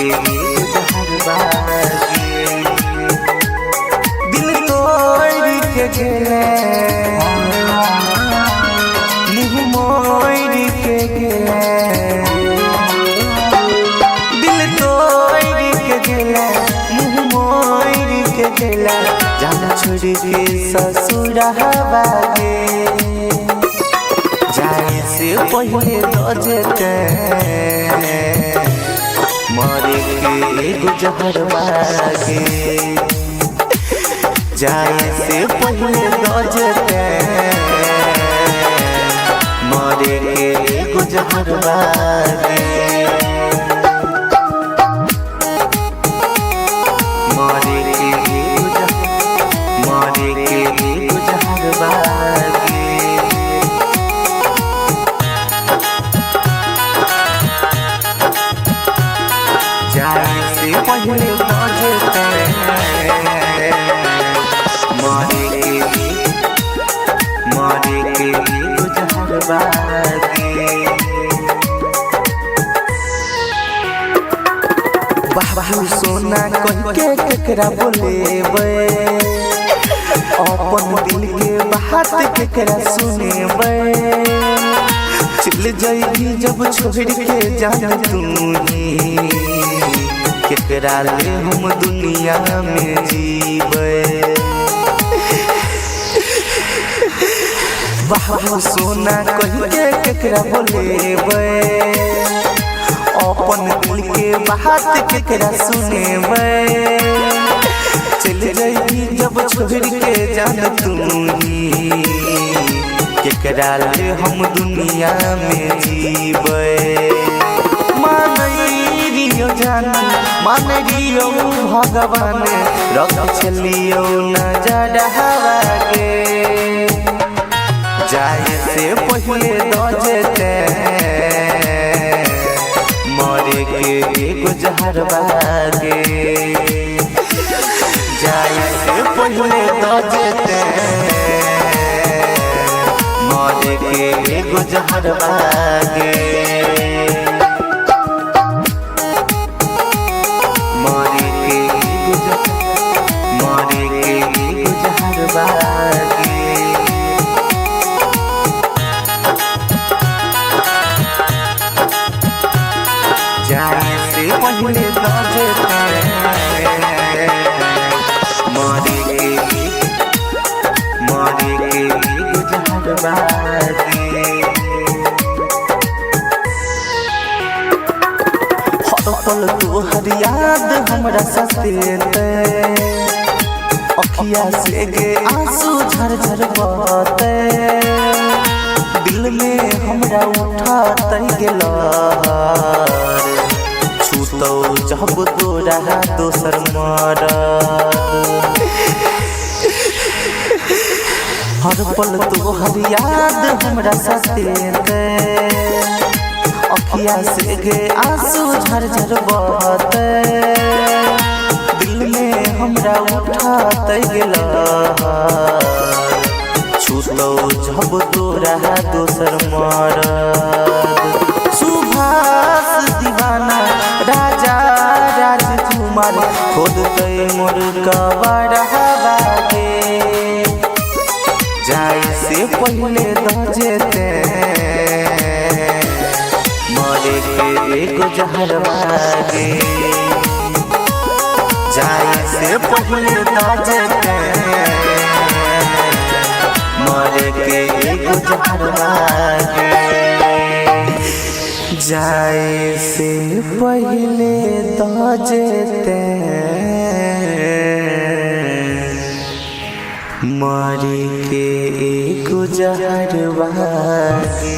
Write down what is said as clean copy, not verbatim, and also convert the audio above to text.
के जहर बागे दिल तोड़ के गेले मुँह मोड़ के गेले दिल तोड़ के गेले मुँह मोड़ के गेले जान छोड़ के ससुर बागे जाए से पहले दजते मरे के गुजर बागे जाए से पहले दजते मरे के गुजर बागे मरे के गुजर बागे जाए से पहले दजते मरे के गुजर बागे बाबू सोना कह के केकरा बोलेबे अपन दिल के बात केकरा सुनेबे चल जाएगी जब छोड़ के जान तू केकरा ले हम दुनिया में जीवे बाबू सोना कह के केकरा बोलेबे अपन दिल के बात केकरा सुनेबे चल जाएगी जब छोड़ के जान तू केकरा ले हम दुनिया में जीवे मानियो जान मानियो भगवान रख चलियो नजर हवागे जाए से पहले दजते मरे के गुजर बागे जाए से पहले दजते मरे के गुजर बागे मरे के गुजर बागे जाए से पहले दजते मरे के गुजर बागे हर पल तोहर याद हमरा सतेते अखिया से गे आंसू झरझर बहते दिल में हमरा उठाते गेला छूतो जब तोरा दोसर मरद हर पल तोहर याद हमरा सतेते अखिया से गे आंसू झरझर बहते दिल में हमरा उठाते गेला छूतो जब तोरा दोसर मरद सुभाष दीवाना राजा राजकुमार खोदते मोर कबर बागे जाए से पहले दजते मरे के गुजर बागे जाए से पहले दजते मरे के गुजर बागे जाए से पहले दजते मरे के गुजर बागे।